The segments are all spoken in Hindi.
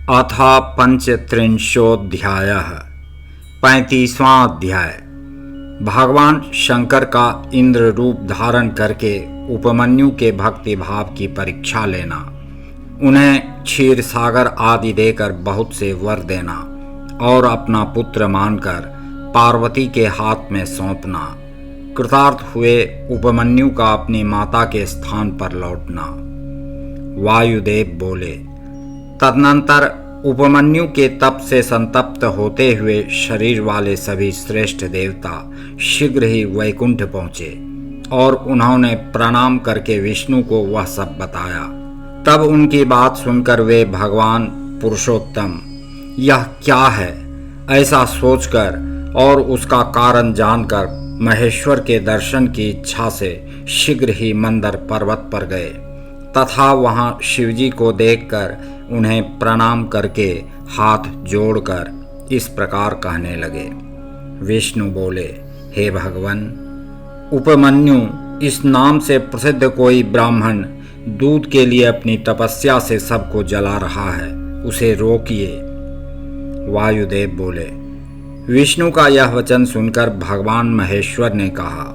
अथ पंचत्रिंशोऽध्यायः 35वां अध्याय। भगवान शंकर का इंद्र रूप धारण करके उपमन्यु के भक्ति भाव की परीक्षा लेना, उन्हें क्षीर सागर आदि देकर बहुत से वर देना और अपना पुत्र मानकर पार्वती के हाथ में सौंपना, कृतार्थ हुए उपमन्यु का अपनी माता के स्थान पर लौटना। वायुदेव बोले, तदनंतर उपमन्यु के तप से संतप्त होते हुए शरीर वाले सभी श्रेष्ठ देवता शीघ्र ही वैकुंठ पहुँचे और उन्होंने प्रणाम करके विष्णु को वह सब बताया। तब उनकी बात सुनकर वे भगवान पुरुषोत्तम यह क्या है ऐसा सोचकर और उसका कारण जानकर महेश्वर के दर्शन की इच्छा से शीघ्र ही मंदर पर्वत पर गए तथा वहां शिवजी को देखकर उन्हें प्रणाम करके हाथ जोड़कर इस प्रकार कहने लगे। विष्णु बोले, हे भगवान, उपमन्यु इस नाम से प्रसिद्ध कोई ब्राह्मण दूध के लिए अपनी तपस्या से सबको जला रहा है, उसे रोकिए। वायुदेव बोले। विष्णु का यह वचन सुनकर भगवान महेश्वर ने कहा,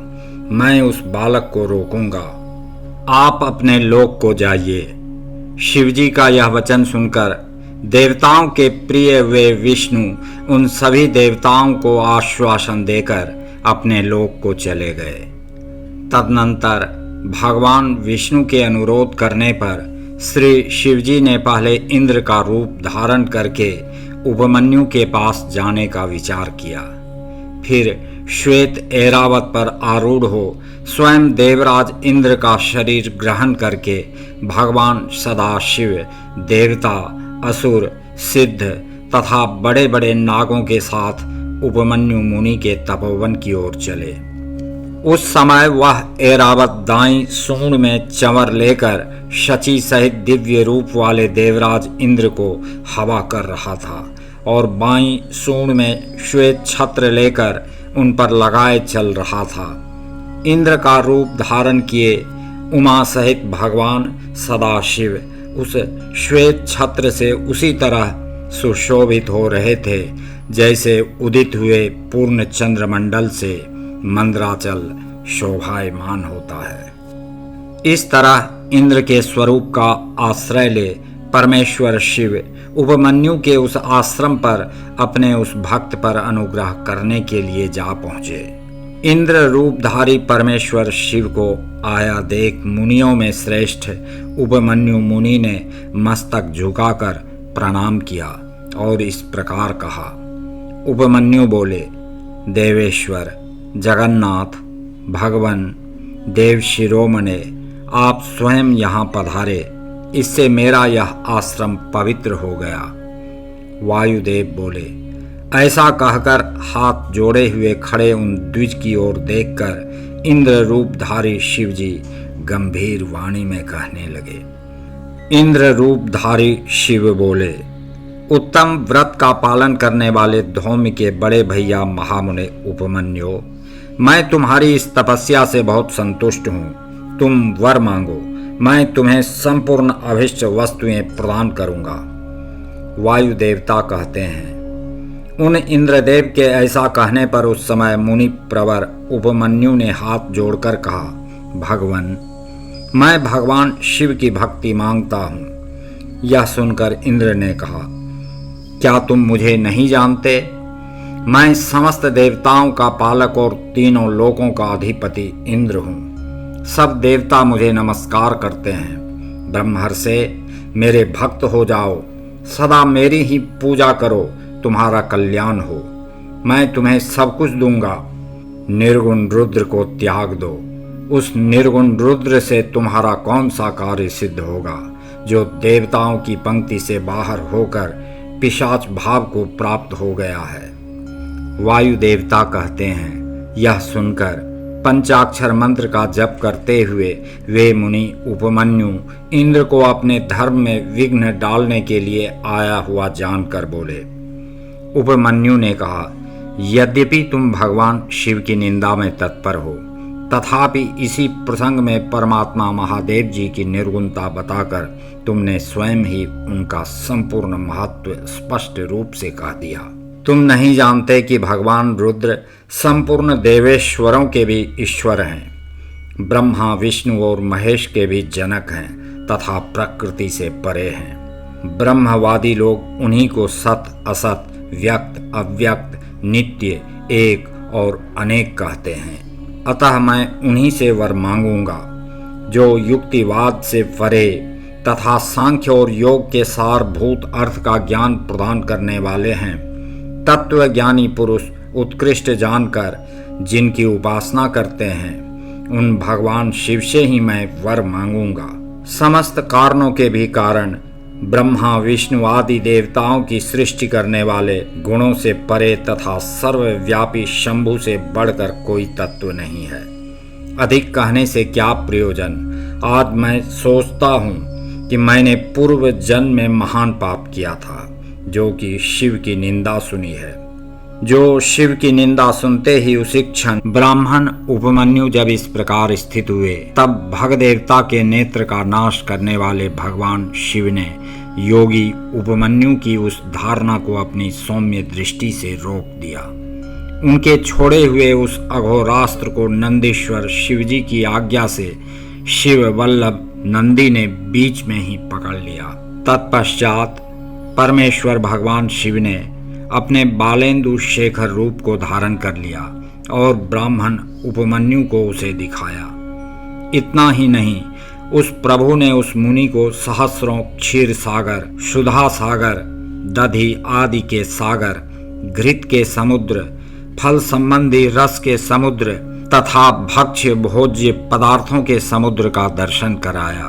मैं उस बालक को रोकूंगा, आप अपने लोक को जाइए। शिवजी का यह वचन सुनकर देवताओं के प्रिय वे विष्णु उन सभी देवताओं को आश्वासन देकर अपने लोक को चले गए। तदनंतर भगवान विष्णु के अनुरोध करने पर श्री शिवजी ने पहले इंद्र का रूप धारण करके उपमन्यु के पास जाने का विचार किया। फिर श्वेत ऐरावत पर आरूढ़ हो स्वयं देवराज इंद्र का शरीर ग्रहण करके भगवान सदाशिव, देवता, असुर, सिद्ध तथा बड़े बड़े नागों के साथ उपमन्यु मुनि के तपोवन की ओर चले। उस समय वह ऐरावत दाईं सूंड में चंवर लेकर शची सहित दिव्य रूप वाले देवराज इंद्र को हवा कर रहा था और बाईं सूंड में श्वेत छत्र लेकर उन पर लगाए चल रहा था। इंद्र का रूप धारण किए उमा सहित भगवान सदाशिव उस श्वेत छत्र से उसी तरह सुशोभित हो रहे थे जैसे उदित हुए पूर्ण चंद्रमंडल से मंदराचल शोभायमान होता है। इस तरह इंद्र के स्वरूप का आश्रय ले परमेश्वर शिव उपमन्यु के उस आश्रम पर अपने उस भक्त पर अनुग्रह करने के लिए जा पहुँचे। इंद्र रूपधारी परमेश्वर शिव को आया देख मुनियों में श्रेष्ठ उपमन्यु मुनि ने मस्तक झुकाकर प्रणाम किया और इस प्रकार कहा। उपमन्यु बोले, देवेश्वर, जगन्नाथ, भगवान, देव शिरोमणे, आप स्वयं यहाँ पधारे, इससे मेरा यह आश्रम पवित्र हो गया। वायुदेव बोले, ऐसा कहकर हाथ जोड़े हुए खड़े उन द्विज की ओर देखकर इंद्र रूपधारी शिवजी गंभीर वाणी में कहने लगे। इंद्र रूपधारी शिव बोले, उत्तम व्रत का पालन करने वाले धौम्य के बड़े भैया महामुने उपमन्यु, मैं तुम्हारी इस तपस्या से बहुत संतुष्ट हूँ। तुम वर मांगो, मैं तुम्हें संपूर्ण अभिष्ट वस्तुएं प्रदान करूंगा। वायु देवता कहते हैं, उन इंद्रदेव के ऐसा कहने पर उस समय मुनि प्रवर उपमन्यु ने हाथ जोड़कर कहा, भगवान, मैं भगवान शिव की भक्ति मांगता हूँ। यह सुनकर इंद्र ने कहा, क्या तुम मुझे नहीं जानते? मैं समस्त देवताओं का पालक और तीनों लोकों का अधिपति इंद्र हूँ। सब देवता मुझे नमस्कार करते हैं। ब्रह्मर्षे, मेरे भक्त हो जाओ, सदा मेरी ही पूजा करो, तुम्हारा कल्याण हो। मैं तुम्हें सब कुछ दूंगा। निर्गुण रुद्र को त्याग दो। उस निर्गुण रुद्र से तुम्हारा कौन सा कार्य सिद्ध होगा जो देवताओं की पंक्ति से बाहर होकर पिशाच भाव को प्राप्त हो गया है। वायु देवता कहते हैं, यह सुनकर पंचाक्षर मंत्र का जप करते हुए वे मुनि उपमन्यु इंद्र को अपने धर्म में विघ्न डालने के लिए आया हुआ जानकर बोले। उपमन्यु ने कहा, यद्यपि तुम भगवान शिव की निंदा में तत्पर हो, तथापि इसी प्रसंग में परमात्मा महादेव जी की निर्गुणता बताकर तुमने स्वयं ही उनका संपूर्ण महत्व स्पष्ट रूप से कह दिया। तुम नहीं जानते कि भगवान रुद्र संपूर्ण देवेश्वरों के भी ईश्वर हैं, ब्रह्मा, विष्णु और महेश के भी जनक हैं तथा प्रकृति से परे हैं। ब्रह्मवादी लोग उन्हीं को सत, असत, व्यक्त, अव्यक्त, नित्य, एक और अनेक कहते हैं। अतः मैं उन्हीं से वर मांगूंगा जो युक्तिवाद से परे तथा सांख्य और योग के सारभूत अर्थ का ज्ञान प्रदान करने वाले हैं। तत्वज्ञानी पुरुष उत्कृष्ट जानकर जिनकी उपासना करते हैं, उन भगवान शिव से ही मैं वर मांगूंगा। समस्त कारणों के भी कारण ब्रह्मा, विष्णु आदि देवताओं की सृष्टि करने वाले, गुणों से परे तथा सर्वव्यापी शंभु से बढ़कर कोई तत्व नहीं है। अधिक कहने से क्या प्रयोजन। आज मैं सोचता हूँ कि मैंने पूर्व जन्म में महान पाप किया था, जो कि शिव की निंदा सुनी है। जो शिव की निंदा सुनते ही उसी क्षण ब्राह्मण उपमन्यु जब इस प्रकार स्थित हुए, तब भग देवता के नेत्र का नाश करने वाले भगवान शिव ने योगी उपमन्यु की उस धारणा को अपनी सौम्य दृष्टि से रोक दिया। उनके छोड़े हुए उस अघोरास्त्र को नंदीश्वर शिवजी की आज्ञा से शिव वल्लभ नंदी ने बीच में ही पकड़ लिया। तत्पश्चात परमेश्वर भगवान शिव ने अपने बालेंदु शेखर रूप को धारण कर लिया और ब्राह्मण उपमन्यु को उसे दिखाया। इतना ही नहीं, उस प्रभु ने उस मुनि को सहस्रों क्षीर सागर, सुधा सागर, दधि आदि के सागर, घृत के समुद्र, फल संबंधी रस के समुद्र तथा भक्ष्य भोज्य पदार्थों के समुद्र का दर्शन कराया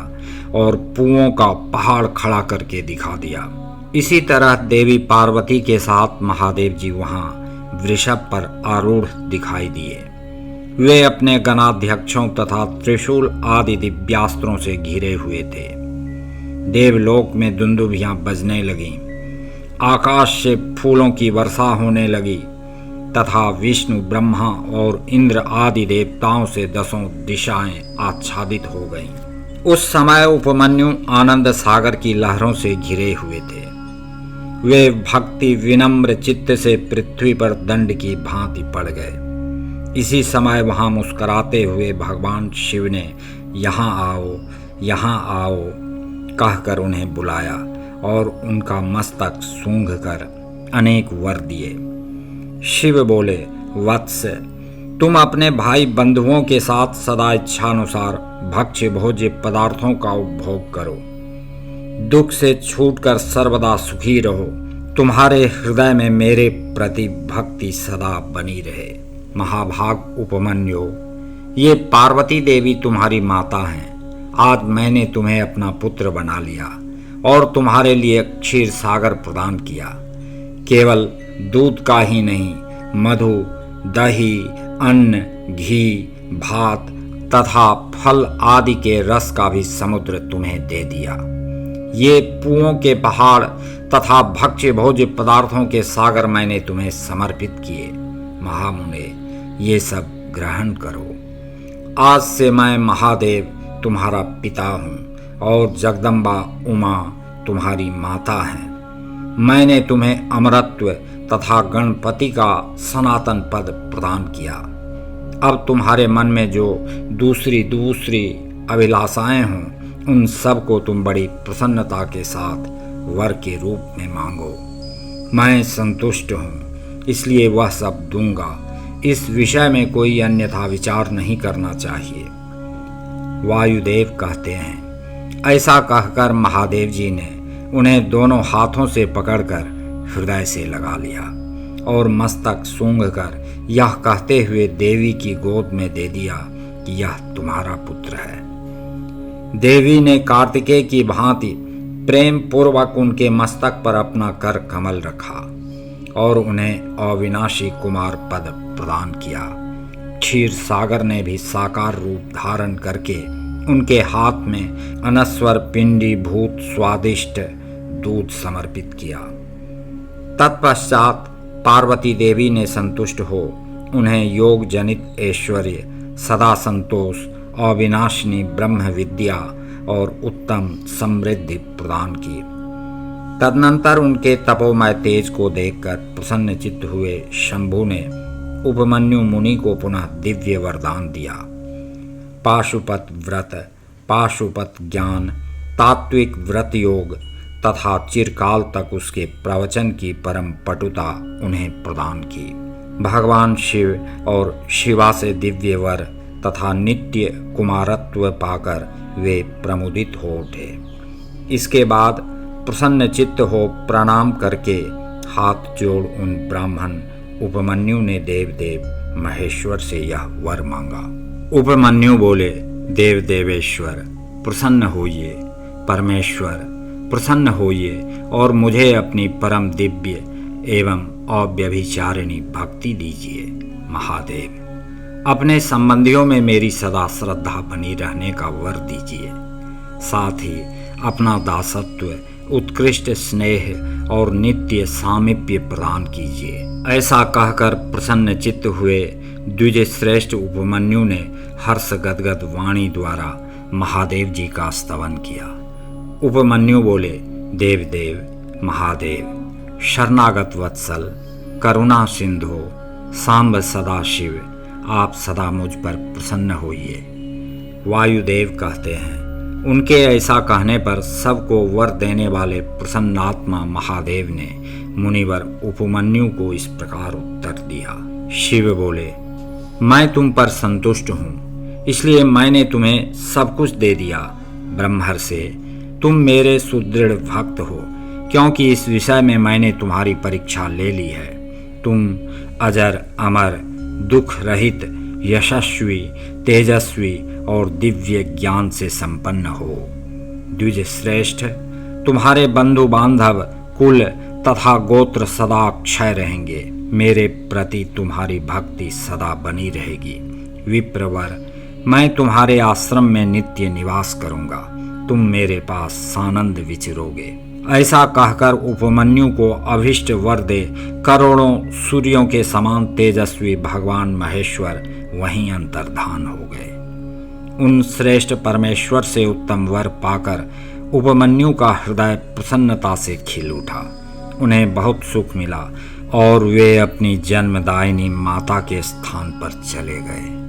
और पुओं का पहाड़ खड़ा करके दिखा दिया। इसी तरह देवी पार्वती के साथ महादेव जी वहां वृषभ पर आरूढ़ दिखाई दिए। वे अपने गणाध्यक्षों तथा त्रिशूल आदि दिव्यास्त्रों से घिरे हुए थे। देवलोक में दुंदुभियां बजने लगीं, आकाश से फूलों की वर्षा होने लगी तथा विष्णु, ब्रह्मा और इंद्र आदि देवताओं से दसों दिशाएं आच्छादित हो गईं। उस समय उपमन्यु आनंद सागर की लहरों से घिरे हुए थे। वे भक्ति विनम्र चित्त से पृथ्वी पर दंड की भांति पड़ गए। इसी समय वहां मुस्कुराते हुए भगवान शिव ने यहाँ आओ, यहाँ आओ कहकर उन्हें बुलाया और उनका मस्तक सूंघकर अनेक वर दिए। शिव बोले, वत्स, तुम अपने भाई बंधुओं के साथ सदा इच्छानुसार भक्ष्य भोज्य पदार्थों का उपभोग करो, दुख से छूटकर सर्वदा सुखी रहो। तुम्हारे हृदय में मेरे प्रति भक्ति सदा बनी रहे। महाभाग उपमन्यु, ये पार्वती देवी तुम्हारी माता हैं। आज मैंने तुम्हें अपना पुत्र बना लिया और तुम्हारे लिए क्षीर सागर प्रदान किया। केवल दूध का ही नहीं, मधु, दही, अन्न, घी, भात तथा फल आदि के रस का भी समुद्र तुम्हें दे दिया। ये पुओं के पहाड़ तथा भक्ष्य भोज्य पदार्थों के सागर मैंने तुम्हें समर्पित किए। महामुने, ये सब ग्रहण करो। आज से मैं महादेव तुम्हारा पिता हूँ और जगदम्बा उमा तुम्हारी माता हैं। मैंने तुम्हें अमरत्व तथा गणपति का सनातन पद प्रदान किया। अब तुम्हारे मन में जो दूसरी अभिलाषाएं हों, उन सब को तुम बड़ी प्रसन्नता के साथ वर के रूप में मांगो। मैं संतुष्ट हूँ, इसलिए वह सब दूंगा। इस विषय में कोई अन्यथा विचार नहीं करना चाहिए। वायुदेव कहते हैं, ऐसा कहकर महादेव जी ने उन्हें दोनों हाथों से पकड़कर हृदय से लगा लिया और मस्तक सूंघकर यह कहते हुए देवी की गोद में दे दिया कि यह तुम्हारा पुत्र है। देवी ने कार्तिकेय की भांति प्रेम पूर्वक उनके मस्तक पर अपना कर कमल रखा और उन्हें अविनाशी कुमार पद प्रदान किया। क्षीर सागर ने भी साकार रूप धारण करके उनके हाथ में अनस्वर पिंडी भूत स्वादिष्ट दूध समर्पित किया। तत्पश्चात पार्वती देवी ने संतुष्ट हो उन्हें योग जनित ऐश्वर्य, सदा संतोष, अविनाशिनी ब्रह्म विद्या, और उत्तम समृद्धि प्रदान की। तदनंतर उनके तपोमय तेज को देखकर प्रसन्नचित्त हुए शंभु ने उपमन्यु मुनि को पुनः दिव्य वरदान दिया। पाशुपत व्रत, पाशुपत ज्ञान, तात्विक व्रत योग तथा चिरकाल तक उसके प्रवचन की परम पटुता उन्हें प्रदान की। भगवान शिव और शिवा से दिव्य वर तथा नित्य कुमारत्व पाकर वे प्रमुदित हो उठे। इसके बाद प्रसन्न चित्त हो प्रणाम करके हाथ जोड़ उन ब्राह्मण उपमन्यु ने देव महेश्वर से यह वर मांगा। उपमन्यु बोले, देव देवेश्वर प्रसन्न होइए, परमेश्वर प्रसन्न होइए और मुझे अपनी परम दिव्य एवं अव्यभिचारिणी भक्ति दीजिए। महादेव, अपने संबंधियों में मेरी सदा श्रद्धा बनी रहने का वर दीजिए। साथ ही अपना दासत्व, उत्कृष्ट स्नेह और नित्य सामीप्य प्रदान कीजिए। ऐसा कहकर प्रसन्न चित्त हुए द्विज श्रेष्ठ उपमन्यु ने हर्ष गदगद वाणी द्वारा महादेव जी का स्तवन किया। उपमन्यु बोले, देव महादेव, शरणागत वत्सल, करुणा सिंधु, सांब सदाशिव, आप सदा मुझ पर प्रसन्न होइए। वायुदेव कहते हैं, उनके ऐसा कहने पर सबको वर देने वाले प्रसन्नात्मा महादेव ने मुनिवर उपमन्यु को इस प्रकार उत्तर दिया। शिव बोले, मैं तुम पर संतुष्ट हूँ, इसलिए मैंने तुम्हें सब कुछ दे दिया। ब्रह्मर्षि, तुम मेरे सुदृढ़ भक्त हो, क्योंकि इस विषय में मैंने तुम्हारी परीक्षा ले ली है। तुम अजर अमर, दुख रहित, यशस्वी, तेजस्वी और दिव्य ज्ञान से संपन्न हो। द्विज श्रेष्ठ, तुम्हारे बंधु बांधव, कुल तथा गोत्र सदा अक्षय रहेंगे। मेरे प्रति तुम्हारी भक्ति सदा बनी रहेगी। विप्रवर, मैं तुम्हारे आश्रम में नित्य निवास करूंगा। तुम मेरे पास सानंद विचरोगे। ऐसा कहकर उपमन्यु को अभिष्ट वर दे करोड़ों सूर्यों के समान तेजस्वी भगवान महेश्वर वहीं अंतर्धान हो गए। उन श्रेष्ठ परमेश्वर से उत्तम वर पाकर उपमन्यु का हृदय प्रसन्नता से खिल उठा। उन्हें बहुत सुख मिला और वे अपनी जन्मदायिनी माता के स्थान पर चले गए।